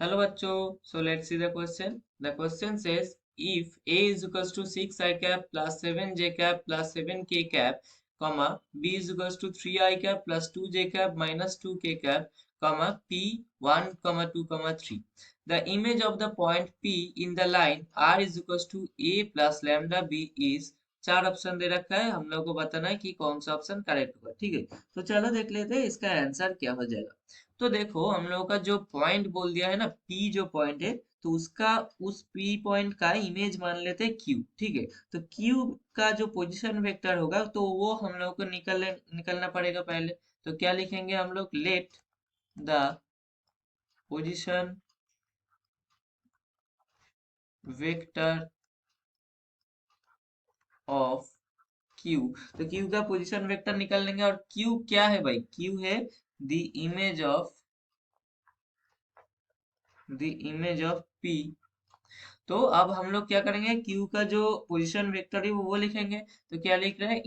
Hello bachcho. So let's see the question. The question says if A is equals to 6 I cap plus 7 j cap plus 7 k cap, comma B is equals to 3 I cap plus 2 j cap minus 2 k cap, comma P 1 comma 2 comma 3. The image of the point P in the line R is equals to A plus lambda B is चार option दे रखा है, हम लोग को बताना है कि कौन सा ऑप्शन करेक्ट होगा। ठीक है, तो चलो देख लेते हैं इसका आंसर क्या हो जाएगा। तो देखो हम लोगों का जो पॉइंट बोल दिया है ना, पी जो पॉइंट है, तो उसका उस पी पॉइंट का इमेज मान लेते हैं क्यू। ठीक है, तो क्यू का जो पोजीशन वेक्टर होगा तो वो हम लोग को निकलना पड़ेगा पहले। तो क्या लिखेंगे हम लोग, let the position vector of Q. तो क्यू का पोजीशन वेक्टर निकाल लेंगे, और क्यू क्या है भाई, क्यू है द इमेज ऑफ पी। तो अब हम लोग क्या करेंगे, क्यू का जो पोजीशन वेक्टर है वो लिखेंगे। तो क्या लिख रहे हैं,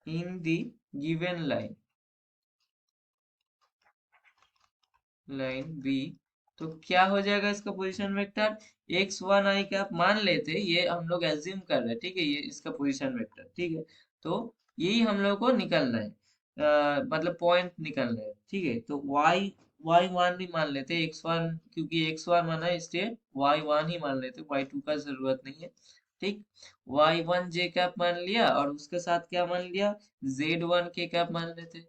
इन दी गिवन लाइन बी। तो क्या हो जाएगा इसका position vector, x1 i cap मान लेते हैं, ये हम लोग एज्यूम कर रहे हैं। ठीक है, ये इसका पोजीशन वेक्टर। ठीक है, तो यही हम लोग को निकलना है, मतलब पॉइंट निकलना है। ठीक है, तो y1 ही मान लेते हैं, x1 क्योंकि x1 माना है इसलिए y1 ही मान लेते हैं, y2 का जरूरत नहीं है। ठीक, y1 j कैप मान लिया, और उसके साथ क्या मान लिया, z1 k कैप मान लेते,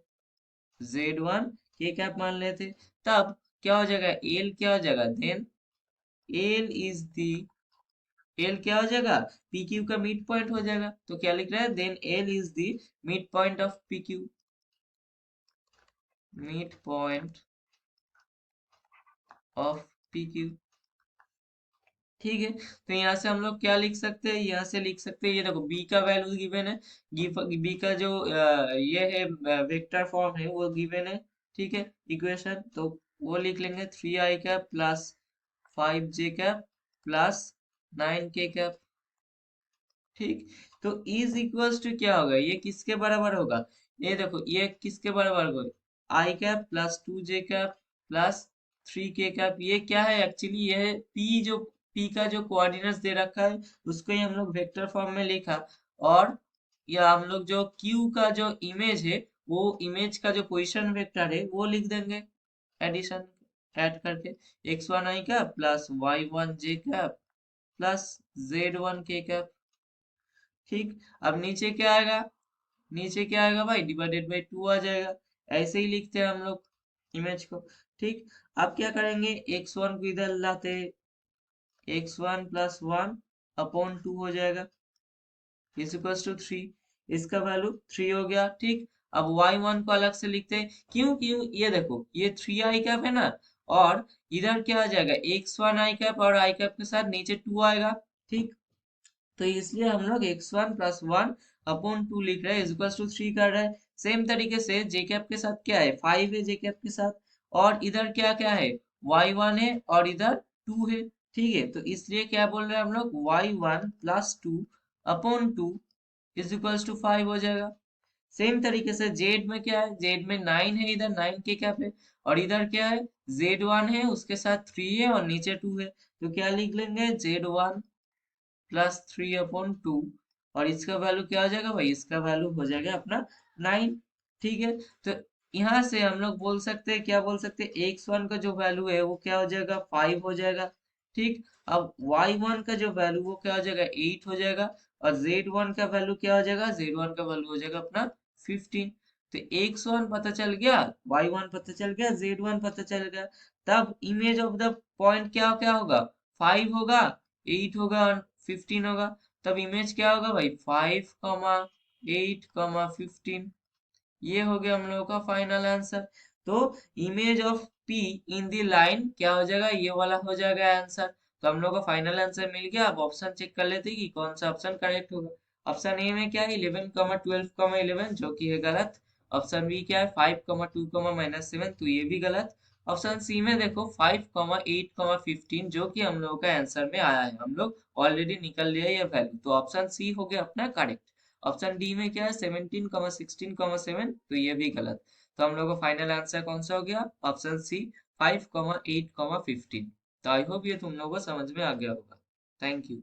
z1 k कैप मान लेते। तब क्या हो जाएगा, एल क्या हो जाएगा, then L is the L क्या हो जाएगा, पी क्यू का मिड पॉइंट हो जाएगा। तो क्या लिख रहा है, then L is the mid point of P Q, mid point of P Q. ठीक है, तो यहाँ से हम लोग क्या लिख सकते हैं, यहाँ से लिख सकते हैं, ये देखो बी का वैल्यू गिवन है, बी का जो ये है वेक्टर फॉर्म है वो गिवन है। ठीक है, इक्वेशन तो वो लिख लेंगे, 3 i cap plus 5 j cap plus 9 k cap. ठीक, तो इज इक्वल्स टू क्या होगा, ये किसके बराबर होगा, ये देखो ये किसके बराबर होगा, i cap plus 2 j cap plus 3 k cap. ये क्या है एक्चुअली, ये है पी, जो पी का जो कोऑर्डिनेट्स दे रखा है उसको ही हम लोग वेक्टर फॉर्म में लिखा। और या हम लोग जो क्यू का जो इमेज है, वो इमेज का जो पोजीशन वेक्टर है वो लिख देंगे, एडिशन ऐड करके, x1 i cap plus y1 j cap plus z1 k cap. ठीक, अब नीचे क्या आएगा, नीचे क्या आएगा भाई, डिवाइडेड बाई 2 आ जाएगा। ऐसे ही लिखते हैं हम लोग इमेज को। ठीक, अब क्या करेंगे, x1 को इधर लाते, x1 प्लस 1/2 हो जाएगा, इज इक्वल्स टू 3। इसका वैल्यू 3 हो गया। ठीक, अब y1 को अलग से लिखते हैं, क्यों क्यों, ये देखो ये 3 i कैप है ना, और इधर क्या आ जाएगा, x1 i कैप, और i कैप के साथ नीचे 2 आएगा। ठीक, तो इसलिए हम लोग x1 प्लस 1/2 लिख रहे हैं, इक्वल्स टू 3 कर रहे हैं। सेम तरीके से जे कैप के साथ क्या है, 5 है जे कैप के साथ, और इधर क्या क्या है, y1 है, और इधर 2 है। ठीक है, तो इसलिए क्या बोल रहे हैं हम लोग, y1 plus 2/2 is equals to 5 हो जाएगा। सेम तरीके से जेड में क्या है, जेड में 9 है, इधर 9 के कैप है, और इधर क्या है, z1 है, उसके साथ 3 है, और नीचे 2 है। तो क्या लिख लेंगे, z1 प्लस 3/2, और इसका वैल्यू क्या हो जाएगा भाई, इसका वैल्यू हो जाएगा अपना 9। ठीक है, तो यहाँ से हम लोग बोल सकते हैं, क्या बोल सकते हैं, x1 का जो वैल्यू है वो क्या हो जाएगा, 5 हो जाएगा। ठीक, अब y1 का जो वैल्यू वो क्या हो जाएगा, 8 हो जाएगा, और z1 का वैल्यू क्या हो जाएगा, z1 का वैल्यू हो जाएगा अपना 15। तो x1 पता चल गया, y1 पता चल गया, z1 पता चल गया। तब इमेज ऑफ द पॉइंट क्या क्या होगा, 5 होगा, 8 होगा, और 15 होगा। तब इमेज क्या होगा भाई, 5, 8, 15। ये हो गया हम लोगों का फाइनल आंसर। तो image of P in the line क्या हो जाएगा, ये वाला हो जाएगा आंसर। तो हम लोग का फाइनल आंसर मिल गया। अब ऑप्शन चेक कर लेते हैं कि कौन सा ऑप्शन करेक्ट होगा। ऑप्शन ए में क्या है, 11, 12, 11, जो कि है गलत। ऑप्शन बी क्या है, 5, 2, -7, तो ये भी गलत। ऑप्शन सी में देखो 5, 8, 15, जो कि हम लोगों का आंसर में आया है, हम लोग ऑलरेडी निकल लिया ये वैल्यू, तो ऑप्शन सी हो गया अपना करेक्ट। ऑप्शन डी में क्या है, 17, 16, 7, तो ये भी गलत। तो हम लोग का फाइनल आंसर कौन सा हो गया? Option C, 5,8,15। तो आई होप ये तुम लोगों को समझ में आ गया होगा। Thank you.